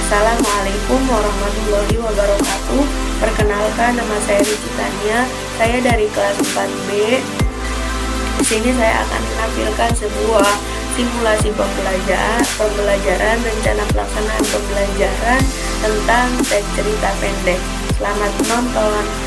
Assalamualaikum warahmatullahi wabarakatuh. Perkenalkan, nama saya Rici Tania. Saya dari kelas 4B. Di sini saya akan menampilkan sebuah simulasi pembelajaran rencana pelaksanaan pembelajaran tentang teks cerita pendek. Selamat menonton.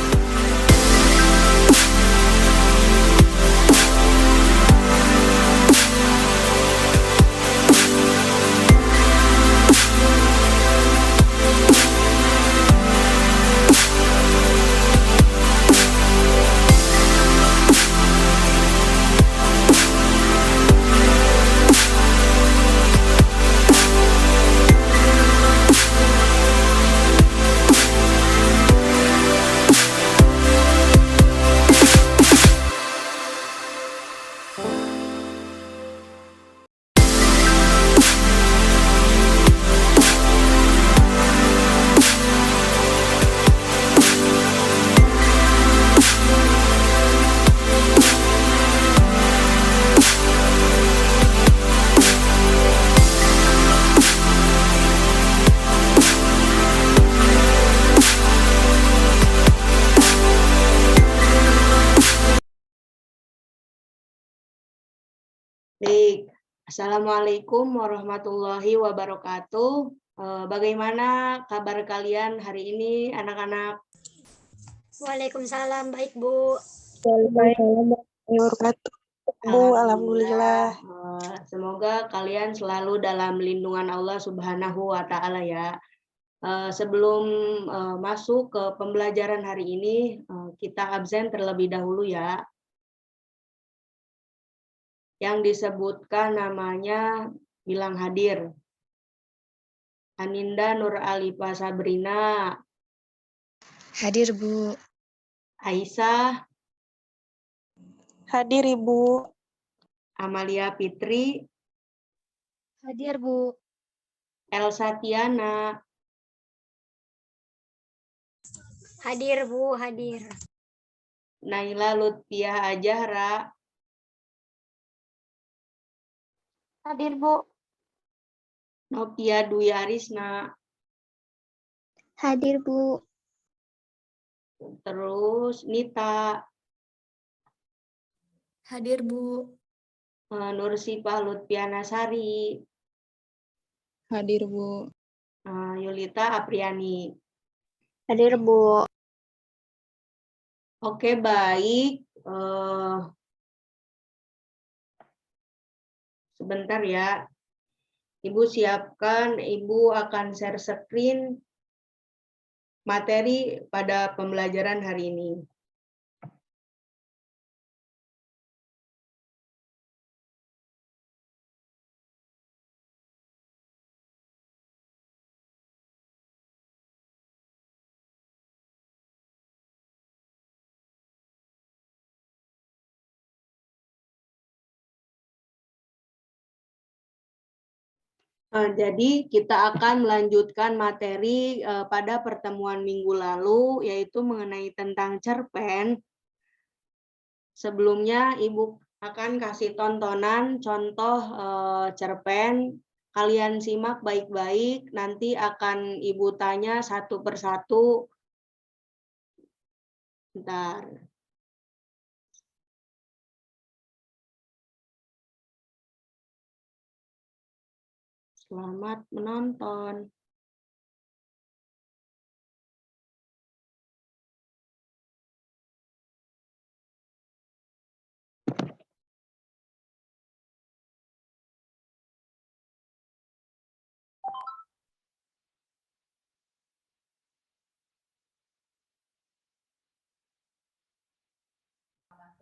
Baik, Assalamualaikum warahmatullahi wabarakatuh. Bagaimana kabar kalian hari ini, anak-anak? Waalaikumsalam, baik Bu. Waalaikumsalam warahmatullahi wabarakatuh. Bu, alhamdulillah. Semoga kalian selalu dalam lindungan Allah Subhanahu wa Ta'ala ya. Sebelum masuk ke pembelajaran hari ini, kita absen terlebih dahulu ya. Yang disebutkan namanya bilang hadir. Aninda Nur Alifa Sabrina. Hadir Bu. Aisyah. Hadir Ibu. Amalia Fitri. Hadir Bu. Elsa Tiana. Hadir Bu, hadir. Naila Lutfiah Ajahra. Hadir Bu. Novia Dwi Arisna. Hadir Bu. Terus Nita. Hadir Bu. Nursifah Lutfiana Sari. Hadir Bu. Yulita Apriani. Hadir Bu. Oke, baik. Sebentar ya. Ibu siapkan, Ibu akan share screen materi pada pembelajaran hari ini. Jadi kita akan melanjutkan materi pada pertemuan minggu lalu, yaitu mengenai tentang cerpen. Sebelumnya Ibu akan kasih tontonan contoh cerpen. Kalian simak baik-baik, nanti akan Ibu tanya satu persatu. Bentar. Selamat menonton.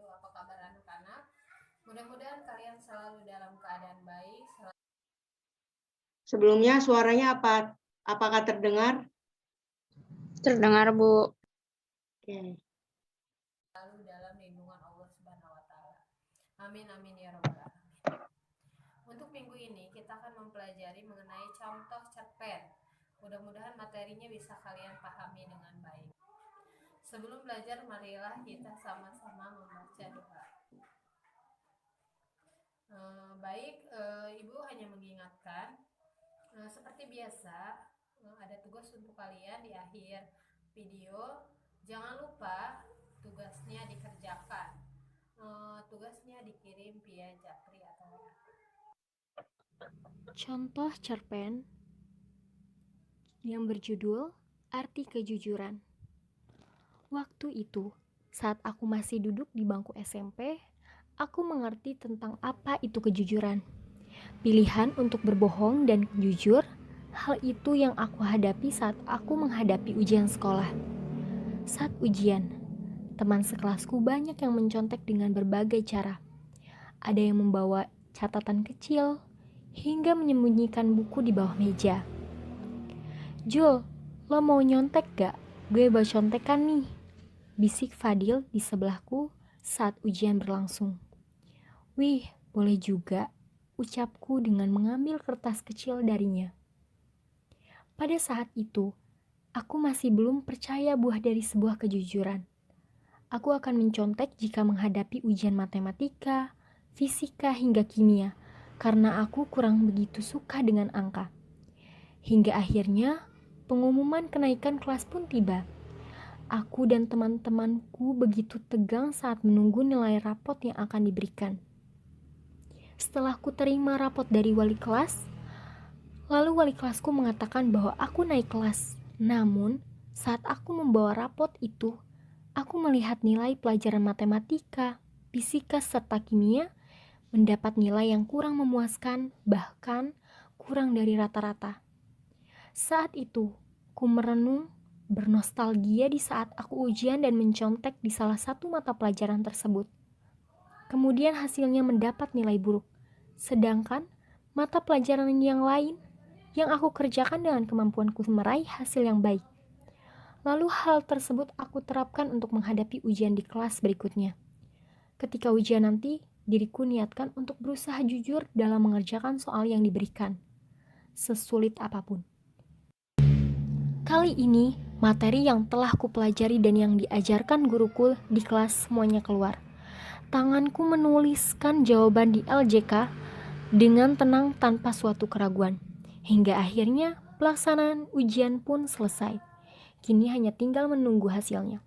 Apa kabar anak-anak? Mudah-mudahan kalian selalu dalam keadaan baik. Sebelumnya suaranya apakah terdengar? Terdengar Bu. Oke. Selalu dalam lindungan Allah Subhanahu wa Ta'ala. Amin amin ya rabbal alamin. Untuk minggu ini kita akan mempelajari mengenai contoh cerpen. Mudah-mudahan materinya bisa kalian pahami dengan baik. Sebelum belajar, marilah kita sama-sama membaca doa. Baik, Ibu hanya mengingatkan, seperti biasa, ada tugas untuk kalian di akhir video. Jangan lupa tugasnya dikerjakan. Tugasnya dikirim via Japri atau WA. Contoh cerpen yang berjudul Arti Kejujuran. Waktu itu, saat aku masih duduk di bangku SMP, aku mengerti tentang apa itu kejujuran. Pilihan untuk berbohong dan jujur, hal itu yang aku hadapi saat aku menghadapi ujian sekolah. Saat ujian, teman sekelasku banyak yang mencontek dengan berbagai cara. Ada yang membawa catatan kecil, hingga menyembunyikan buku di bawah meja. "Jul, lo mau nyontek gak? Gue bawa contekan nih," bisik Fadil di sebelahku saat ujian berlangsung. "Wih, boleh juga," ucapku dengan mengambil kertas kecil darinya. Pada saat itu, aku masih belum percaya buah dari sebuah kejujuran. Aku akan mencontek jika menghadapi ujian matematika, fisika, hingga kimia, karena aku kurang begitu suka dengan angka. Hingga akhirnya, pengumuman kenaikan kelas pun tiba. Aku dan teman-temanku begitu tegang saat menunggu nilai rapot yang akan diberikan. Setelah ku terima rapot dari wali kelas, lalu wali kelasku mengatakan bahwa aku naik kelas. Namun, saat aku membawa rapot itu, aku melihat nilai pelajaran matematika, fisika, serta kimia mendapat nilai yang kurang memuaskan, bahkan kurang dari rata-rata. Saat itu, ku merenung, bernostalgia di saat aku ujian dan mencontek di salah satu mata pelajaran tersebut. Kemudian hasilnya mendapat nilai buruk. Sedangkan mata pelajaran yang lain yang aku kerjakan dengan kemampuanku meraih hasil yang baik. Lalu hal tersebut aku terapkan untuk menghadapi ujian di kelas berikutnya. Ketika ujian nanti, diriku niatkan untuk berusaha jujur dalam mengerjakan soal yang diberikan, sesulit apapun. Kali ini, materi yang telah kupelajari dan yang diajarkan guruku di kelas semuanya keluar. Tanganku menuliskan jawaban di LJK dengan tenang tanpa suatu keraguan. Hingga akhirnya pelaksanaan ujian pun selesai. Kini hanya tinggal menunggu hasilnya.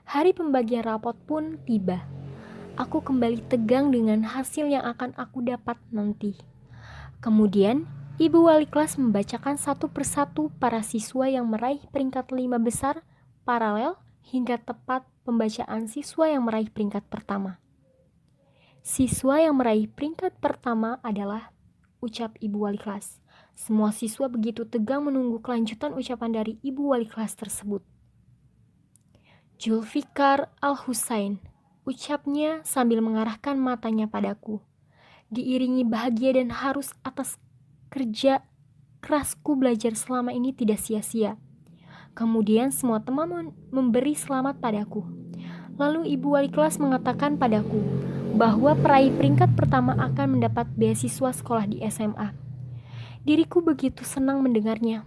Hari pembagian rapot pun tiba. Aku kembali tegang dengan hasil yang akan aku dapat nanti. Kemudian, Ibu Wali kelas membacakan satu persatu para siswa yang meraih peringkat 5 besar paralel hingga tepat pembacaan siswa yang meraih peringkat pertama. Siswa yang meraih peringkat pertama adalah, ucap Ibu Wali kelas. Semua siswa begitu tegang menunggu kelanjutan ucapan dari Ibu Wali kelas tersebut. Julfikar Al-Husain, ucapnya sambil mengarahkan matanya padaku. Diiringi bahagia dan harus atas kerja kerasku belajar selama ini tidak sia-sia. Kemudian semua teman memberi selamat padaku. Lalu Ibu Wali kelas mengatakan padaku bahwa peraih peringkat pertama akan mendapat beasiswa sekolah di SMA. Diriku begitu senang mendengarnya.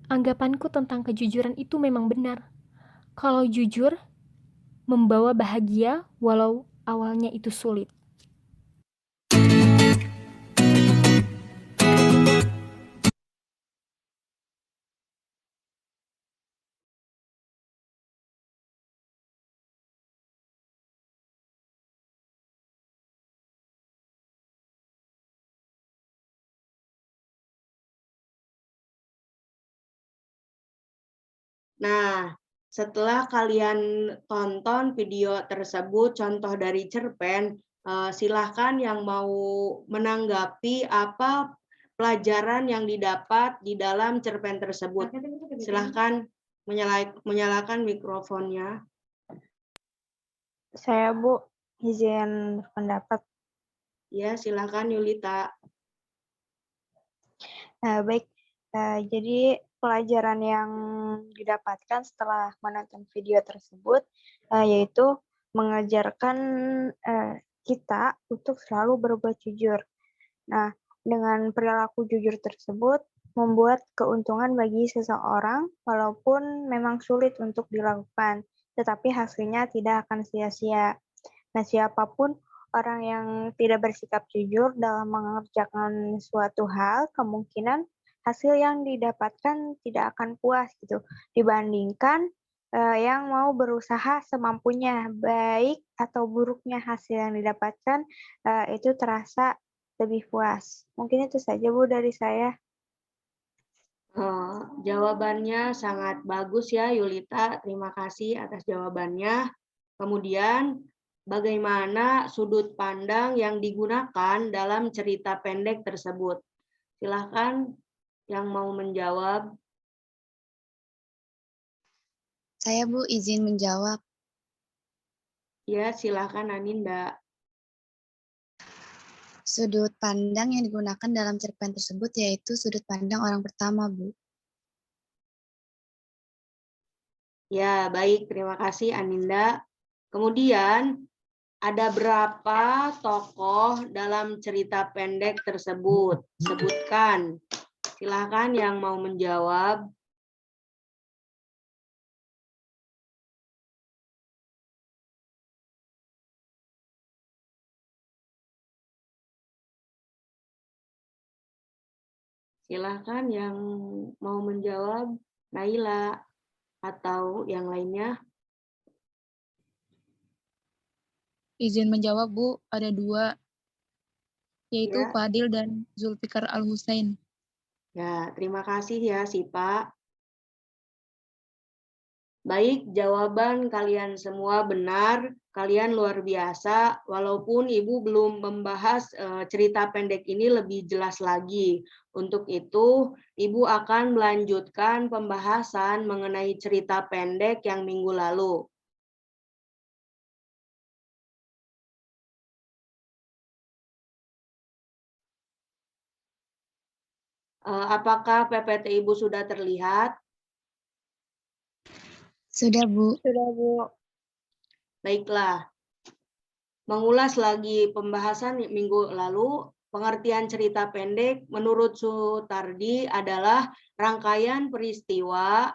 Anggapanku tentang kejujuran itu memang benar. Kalau jujur, membawa bahagia walau awalnya itu sulit. Nah, setelah kalian tonton video tersebut, contoh dari cerpen, silahkan yang mau menanggapi apa pelajaran yang didapat di dalam cerpen tersebut. Silahkan menyalakan mikrofonnya. Saya, Bu, izin berpendapat. Ya, silahkan Yulita. Baik, jadi pelajaran yang didapatkan setelah menonton video tersebut yaitu mengajarkan kita untuk selalu berbuat jujur. Nah, dengan perilaku jujur tersebut membuat keuntungan bagi seseorang walaupun memang sulit untuk dilakukan, tetapi hasilnya tidak akan sia-sia. Nah, siapapun orang yang tidak bersikap jujur dalam mengerjakan suatu hal, kemungkinan hasil yang didapatkan tidak akan puas gitu dibandingkan yang mau berusaha semampunya, baik atau buruknya hasil yang didapatkan itu terasa lebih puas. Mungkin itu saja Bu dari saya. Jawabannya sangat bagus ya Yulita, terima kasih atas jawabannya. Kemudian bagaimana sudut pandang yang digunakan dalam cerita pendek tersebut? Silahkan yang mau menjawab. Saya Bu izin menjawab. Ya, silahkan Aninda. Sudut pandang yang digunakan dalam cerpen tersebut yaitu sudut pandang orang pertama, Bu. Ya, baik. Terima kasih Aninda. Kemudian, ada berapa tokoh dalam cerita pendek tersebut? Sebutkan. Silahkan yang mau menjawab. Silahkan yang mau menjawab, Naila atau yang lainnya. Izin menjawab, Bu. Ada 2, yaitu Ya. Fadil dan Zulfikar Al-Husain. Ya, terima kasih ya Sipa. Baik, jawaban kalian semua benar. Kalian luar biasa, walaupun Ibu belum membahas cerita pendek ini lebih jelas lagi. Untuk itu, Ibu akan melanjutkan pembahasan mengenai cerita pendek yang minggu lalu. Apakah PPT Ibu sudah terlihat? Sudah, Bu. Sudah Bu. Baiklah. Mengulas lagi pembahasan minggu lalu, pengertian cerita pendek menurut Sutardi adalah rangkaian peristiwa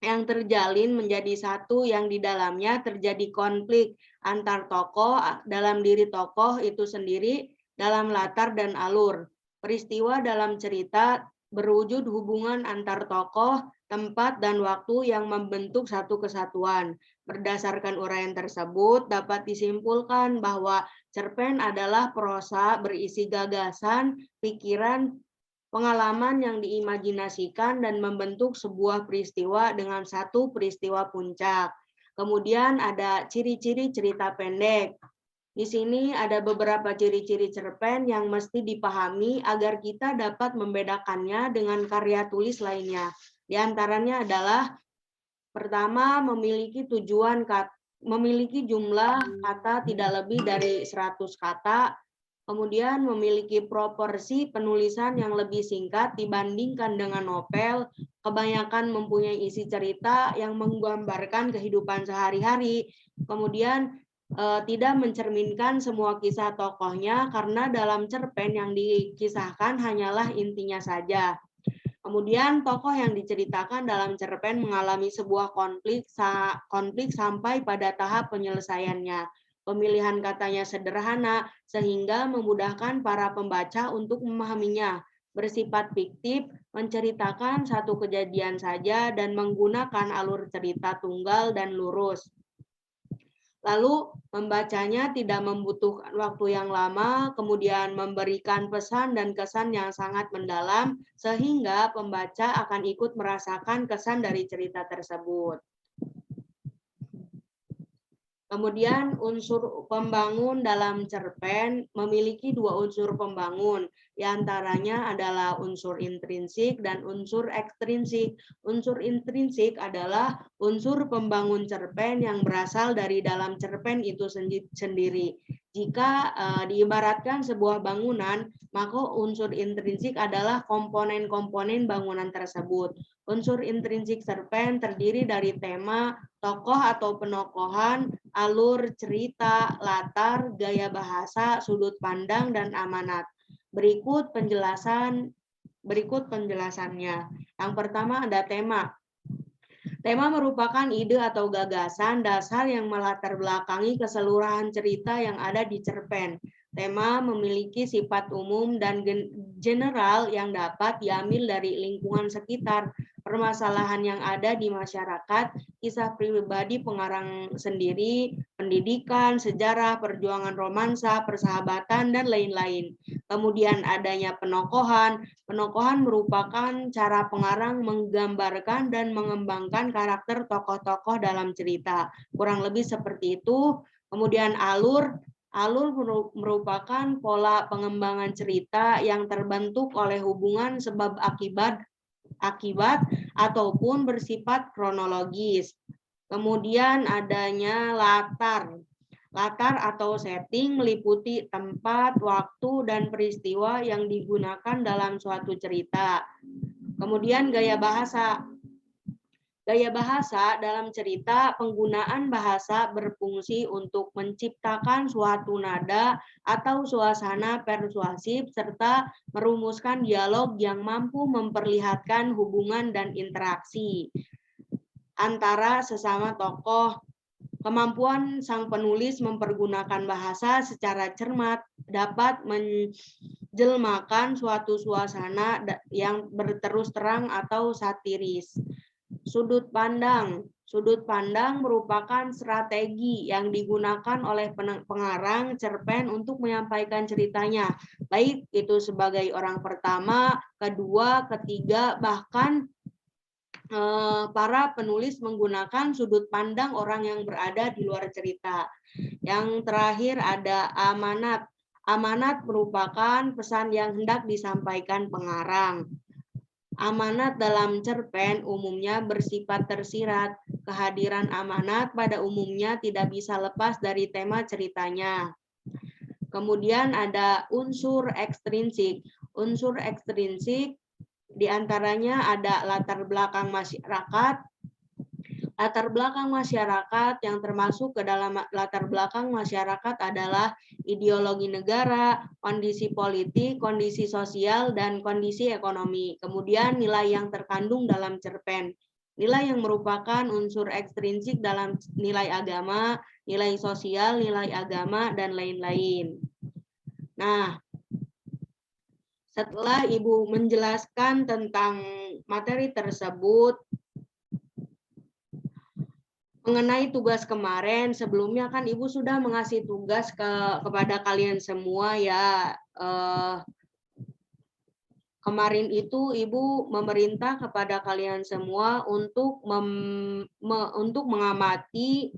yang terjalin menjadi satu yang di dalamnya terjadi konflik antar tokoh dalam diri tokoh itu sendiri dalam latar dan alur. Peristiwa dalam cerita berwujud hubungan antar tokoh, tempat, dan waktu yang membentuk satu kesatuan. Berdasarkan uraian tersebut, dapat disimpulkan bahwa cerpen adalah prosa berisi gagasan, pikiran, pengalaman yang diimajinasikan dan membentuk sebuah peristiwa dengan satu peristiwa puncak. Kemudian ada ciri-ciri cerita pendek. Di sini ada beberapa ciri-ciri cerpen yang mesti dipahami agar kita dapat membedakannya dengan karya tulis lainnya. Di antaranya adalah pertama, memiliki jumlah kata tidak lebih dari 100 kata. Kemudian memiliki proporsi penulisan yang lebih singkat dibandingkan dengan novel. Kebanyakan mempunyai isi cerita yang menggambarkan kehidupan sehari-hari. Kemudian tidak mencerminkan semua kisah tokohnya karena dalam cerpen yang dikisahkan hanyalah intinya saja. Kemudian tokoh yang diceritakan dalam cerpen mengalami sebuah konflik sampai pada tahap penyelesaiannya. Pemilihan katanya sederhana sehingga memudahkan para pembaca untuk memahaminya. Bersifat fiktif, menceritakan satu kejadian saja dan menggunakan alur cerita tunggal dan lurus. Lalu membacanya tidak membutuhkan waktu yang lama, kemudian memberikan pesan dan kesan yang sangat mendalam, sehingga pembaca akan ikut merasakan kesan dari cerita tersebut. Kemudian unsur pembangun dalam cerpen memiliki 2 unsur pembangun, di antaranya adalah unsur intrinsik dan unsur ekstrinsik. Unsur intrinsik adalah unsur pembangun cerpen yang berasal dari dalam cerpen itu sendiri. Jika diibaratkan sebuah bangunan, maka unsur intrinsik adalah komponen-komponen bangunan tersebut. Unsur intrinsik cerpen terdiri dari tema, tokoh atau penokohan, alur cerita, latar, gaya bahasa, sudut pandang, dan amanat. Berikut penjelasannya. Yang pertama ada tema. Tema merupakan ide atau gagasan dasar yang melatar belakangi keseluruhan cerita yang ada di cerpen. Tema memiliki sifat umum dan general yang dapat diambil dari lingkungan sekitar, permasalahan yang ada di masyarakat, kisah pribadi pengarang sendiri, pendidikan, sejarah, perjuangan romansa, persahabatan, dan lain-lain. Kemudian adanya penokohan. Penokohan merupakan cara pengarang menggambarkan dan mengembangkan karakter tokoh-tokoh dalam cerita. Kurang lebih seperti itu. Kemudian alur. Alur merupakan pola pengembangan cerita yang terbentuk oleh hubungan sebab akibat ataupun bersifat kronologis. Kemudian adanya latar. Latar atau setting meliputi tempat, waktu, dan peristiwa yang digunakan dalam suatu cerita. Kemudian gaya bahasa. Gaya bahasa dalam cerita, penggunaan bahasa berfungsi untuk menciptakan suatu nada atau suasana persuasif serta merumuskan dialog yang mampu memperlihatkan hubungan dan interaksi antara sesama tokoh. Kemampuan sang penulis mempergunakan bahasa secara cermat dapat menjelmakan suatu suasana yang berterus terang atau satiris. Sudut pandang. Sudut pandang merupakan strategi yang digunakan oleh pengarang cerpen untuk menyampaikan ceritanya, baik itu sebagai orang pertama, kedua, ketiga, bahkan para penulis menggunakan sudut pandang orang yang berada di luar cerita. Yang terakhir ada amanat. Amanat merupakan pesan yang hendak disampaikan pengarang. Amanat dalam cerpen umumnya bersifat tersirat. Kehadiran amanat pada umumnya tidak bisa lepas dari tema ceritanya. Kemudian ada unsur ekstrinsik. Unsur ekstrinsik diantaranya ada latar belakang masyarakat. Latar belakang masyarakat yang termasuk ke dalam latar belakang masyarakat adalah ideologi negara, kondisi politik, kondisi sosial, dan kondisi ekonomi. Kemudian nilai yang terkandung dalam cerpen. Nilai yang merupakan unsur ekstrinsik dalam nilai agama, nilai sosial, nilai agama, dan lain-lain. Nah, setelah Ibu menjelaskan tentang materi tersebut, mengenai tugas kemarin, sebelumnya kan Ibu sudah mengasih tugas kepada kalian semua ya. Kemarin itu Ibu memerintah kepada kalian semua untuk mengamati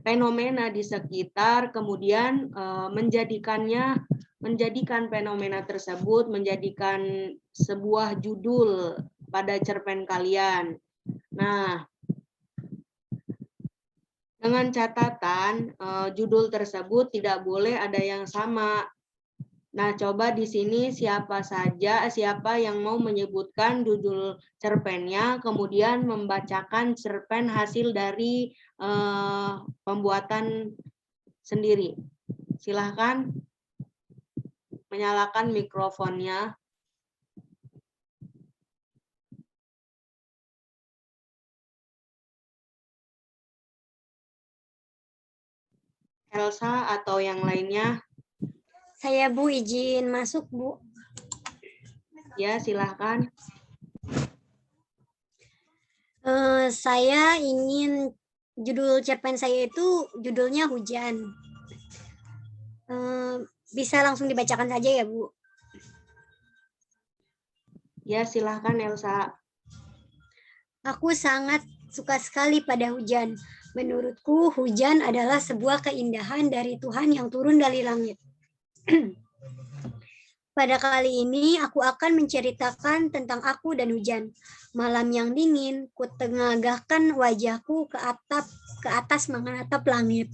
fenomena di sekitar, kemudian menjadikan fenomena tersebut menjadikan sebuah judul pada cerpen kalian. Nah, dengan catatan judul tersebut tidak boleh ada yang sama. Nah, coba di sini siapa yang mau menyebutkan judul cerpennya, kemudian membacakan cerpen hasil dari pembuatan sendiri. Silahkan menyalakan mikrofonnya. Elsa atau yang lainnya? Saya Bu, izin masuk Bu. Ya, silahkan. Saya ingin judul cerpen saya itu judulnya Hujan. Bisa langsung dibacakan saja ya Bu? Ya, silahkan Elsa. Aku sangat suka sekali pada hujan. Menurutku, hujan adalah sebuah keindahan dari Tuhan yang turun dari langit. Pada kali ini, aku akan menceritakan tentang aku dan hujan. Malam yang dingin, kutengagahkan wajahku ke atas menatap langit.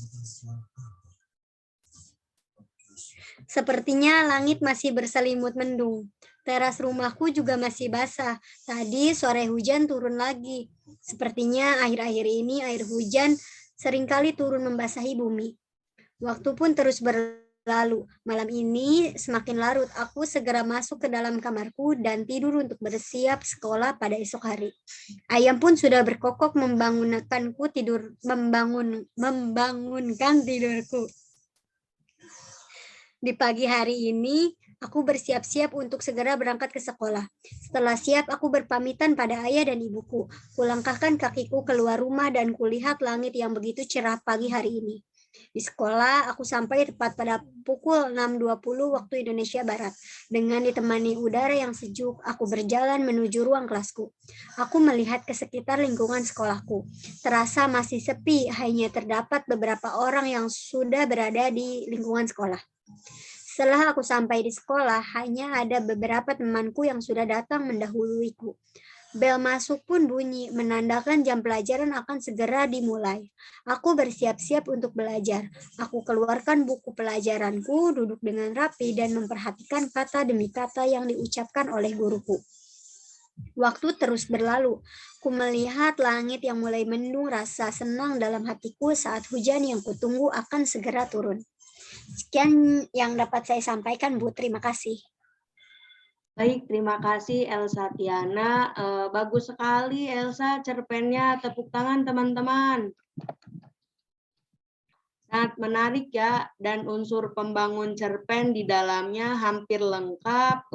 Sepertinya langit masih berselimut mendung. Teras rumahku juga masih basah. Tadi sore hujan turun lagi. Sepertinya akhir-akhir ini air hujan seringkali turun membasahi bumi. Waktu pun terus berlalu. Malam ini semakin larut. Aku segera masuk ke dalam kamarku dan tidur untuk bersiap sekolah pada esok hari. Ayam pun sudah berkokok membangunkan tidurku. Di pagi hari ini, aku bersiap-siap untuk segera berangkat ke sekolah. Setelah siap, aku berpamitan pada ayah dan ibuku. Kulangkahkan kakiku keluar rumah dan kulihat langit yang begitu cerah pagi hari ini. Di sekolah, aku sampai tepat pada pukul 6.20 waktu Indonesia Barat. Dengan ditemani udara yang sejuk, aku berjalan menuju ruang kelasku. Aku melihat ke sekitar lingkungan sekolahku. Terasa masih sepi, hanya terdapat beberapa orang yang sudah berada di lingkungan sekolah. Setelah aku sampai di sekolah, hanya ada beberapa temanku yang sudah datang mendahuluiku. Bel masuk pun bunyi, menandakan jam pelajaran akan segera dimulai. Aku bersiap-siap untuk belajar. Aku keluarkan buku pelajaranku, duduk dengan rapi, dan memperhatikan kata demi kata yang diucapkan oleh guruku. Waktu terus berlalu. Ku melihat langit yang mulai mendung, rasa senang dalam hatiku saat hujan yang kutunggu akan segera turun. Sekian yang dapat saya sampaikan, Bu. Terima kasih. Baik, terima kasih Elsa Tiana. Bagus sekali Elsa cerpennya. Tepuk tangan teman-teman. Sangat menarik ya, dan unsur pembangun cerpen di dalamnya hampir lengkap.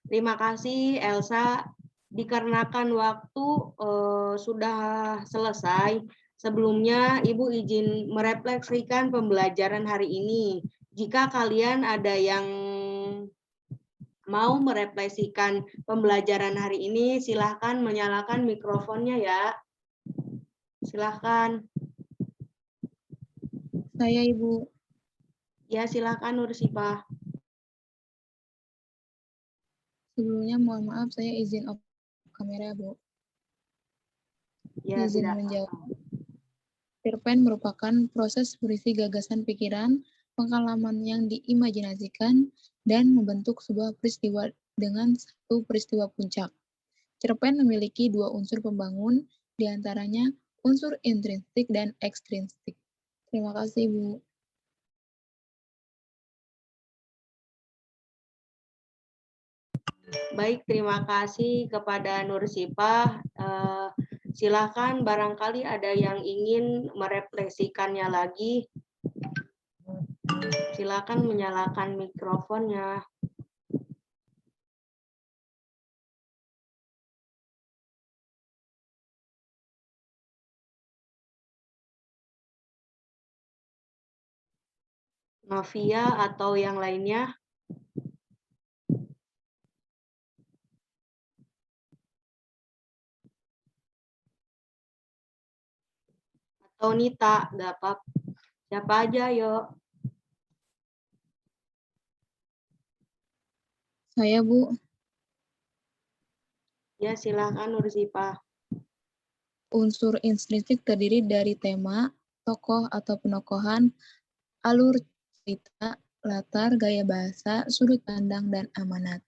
Terima kasih Elsa. Dikarenakan waktu sudah selesai, sebelumnya Ibu izin merefleksikan pembelajaran hari ini. Jika kalian ada yang mau merefleksikan pembelajaran hari ini, silahkan menyalakan mikrofonnya ya. Silahkan. Saya Ibu. Ya, silahkan Nursipah. Sebelumnya mohon maaf, saya izin off kamera, Bu. Ya, Izin tidak menjawab. apa-apa. Cerpen merupakan proses berisi gagasan pikiran, pengalaman yang diimajinasikan, dan membentuk sebuah peristiwa dengan satu peristiwa puncak. Cerpen memiliki dua unsur pembangun, diantaranya unsur intrinsik dan ekstrinsik. Terima kasih, Bu. Baik, terima kasih kepada Nursipah. Silahkan barangkali ada yang ingin merefleksikannya lagi. Silakan menyalakan mikrofonnya. Novia atau yang lainnya? Atau Nita, nggak apa-apa. Siapa aja, yuk. Saya, Bu. Ya, silakan Nursipah. Unsur intrinsik terdiri dari tema, tokoh atau penokohan, alur cerita, latar, gaya bahasa, sudut pandang, dan amanat.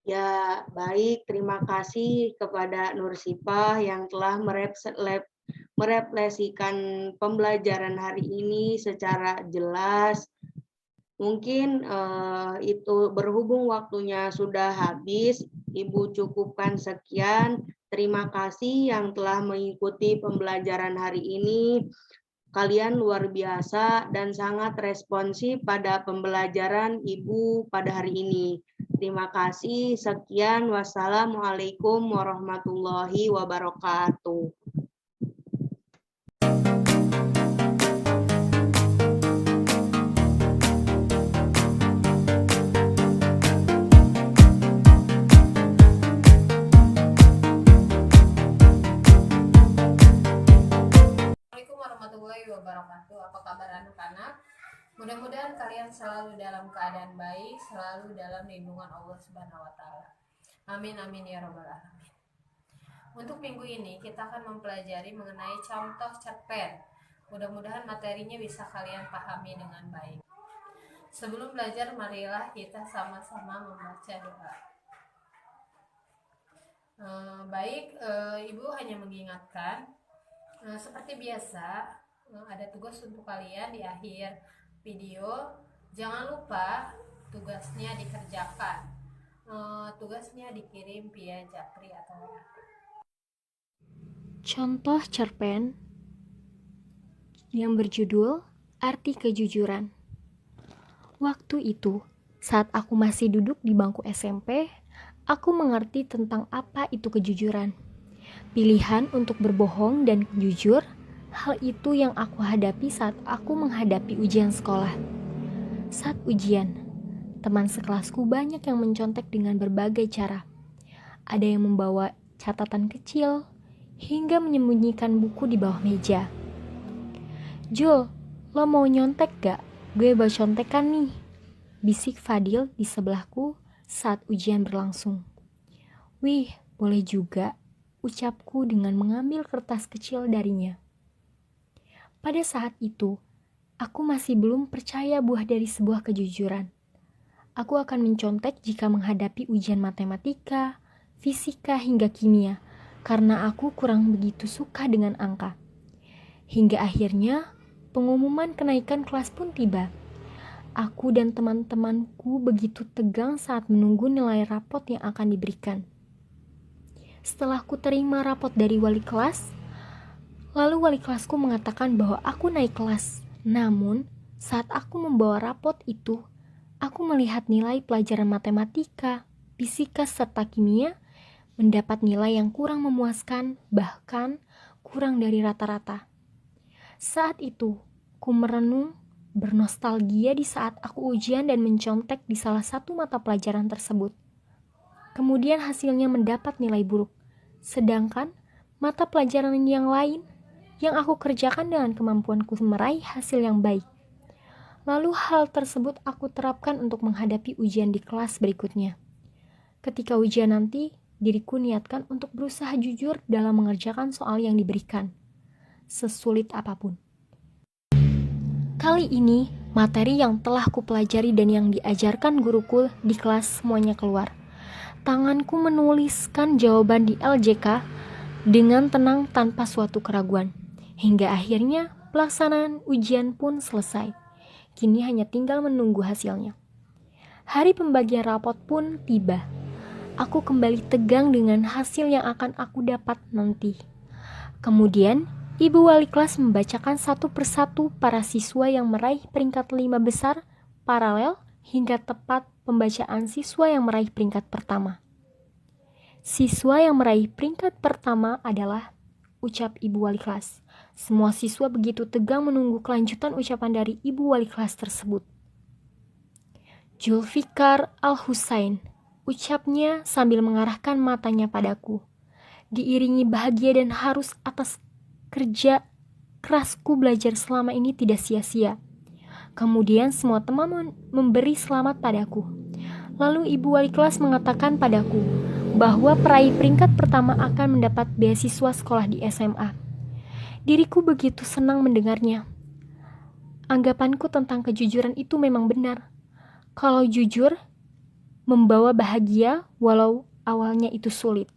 Ya, baik. Terima kasih kepada Nursipah yang telah merefleksikan pembelajaran hari ini secara jelas. Mungkin itu berhubung waktunya sudah habis, Ibu cukupkan sekian. Terima kasih yang telah mengikuti pembelajaran hari ini. Kalian luar biasa dan sangat responsif pada pembelajaran Ibu pada hari ini. Terima kasih. Sekian. Wassalamualaikum warahmatullahi wabarakatuh. Assalamualaikum warahmatullahi wabarakatuh. Apa kabar anak-anak? Mudah-mudahan kalian selalu dalam keadaan baik, selalu dalam lindungan Allah Subhanahu wa taala. Amin amin ya rabbal alamin. Untuk minggu ini kita akan mempelajari mengenai contoh cerpen. Mudah-mudahan materinya bisa kalian pahami dengan baik. Sebelum belajar, marilah kita sama-sama membaca doa. Ibu hanya mengingatkan, seperti biasa, ada tugas untuk kalian di akhir video. Jangan lupa tugasnya dikerjakan. Tugasnya dikirim via Japri atau Contoh cerpen yang berjudul Arti Kejujuran. Waktu itu, saat aku masih duduk di bangku SMP, aku mengerti tentang apa itu kejujuran. Pilihan untuk berbohong dan jujur, hal itu yang aku hadapi saat aku menghadapi ujian sekolah. Saat ujian, teman sekelasku banyak yang mencontek dengan berbagai cara. Ada yang membawa catatan kecil, hingga menyembunyikan buku di bawah meja. "Jul, lo mau nyontek gak? Gue bawa contekan nih," bisik Fadil di sebelahku saat ujian berlangsung. "Wih, boleh juga," ucapku dengan mengambil kertas kecil darinya. Pada saat itu, aku masih belum percaya buah dari sebuah kejujuran. Aku akan mencontek jika menghadapi ujian matematika, fisika hingga kimia, karena aku kurang begitu suka dengan angka. Hingga akhirnya, pengumuman kenaikan kelas pun tiba. Aku dan teman-temanku begitu tegang saat menunggu nilai rapot yang akan diberikan. Setelah ku terima rapot dari wali kelas, lalu wali kelasku mengatakan bahwa aku naik kelas. Namun, saat aku membawa rapot itu, aku melihat nilai pelajaran matematika, fisika, serta kimia mendapat nilai yang kurang memuaskan, bahkan kurang dari rata-rata. Saat itu, ku merenung, bernostalgia di saat aku ujian dan mencontek di salah satu mata pelajaran tersebut. Kemudian hasilnya mendapat nilai buruk. Sedangkan mata pelajaran yang lain yang aku kerjakan dengan kemampuanku meraih hasil yang baik. Lalu hal tersebut aku terapkan untuk menghadapi ujian di kelas berikutnya. Ketika ujian nanti, diriku niatkan untuk berusaha jujur dalam mengerjakan soal yang diberikan, sesulit apapun. Kali ini, materi yang telah kupelajari dan yang diajarkan guruku di kelas semuanya keluar. Tanganku menuliskan jawaban di LJK dengan tenang tanpa suatu keraguan. Hingga akhirnya pelaksanaan ujian pun selesai. Kini hanya tinggal menunggu hasilnya. Hari pembagian rapot pun tiba. Aku kembali tegang dengan hasil yang akan aku dapat nanti. Kemudian, Ibu Wali Kelas membacakan satu persatu para siswa yang meraih peringkat 5 besar, paralel, hingga tepat pembacaan siswa yang meraih peringkat pertama. Siswa yang meraih peringkat pertama adalah, ucap Ibu Wali Kelas. Semua siswa begitu tegang menunggu kelanjutan ucapan dari Ibu Wali Kelas tersebut. Julfikar Al-Husain, ucapnya sambil mengarahkan matanya padaku. Diiringi bahagia dan harus atas kerja kerasku belajar selama ini tidak sia-sia. Kemudian semua teman memberi selamat padaku. Lalu Ibu Wali Kelas mengatakan padaku bahwa peraih peringkat pertama akan mendapat beasiswa sekolah di SMA. Diriku begitu senang mendengarnya. Anggapanku tentang kejujuran itu memang benar. Kalau jujur, membawa bahagia walau awalnya itu sulit.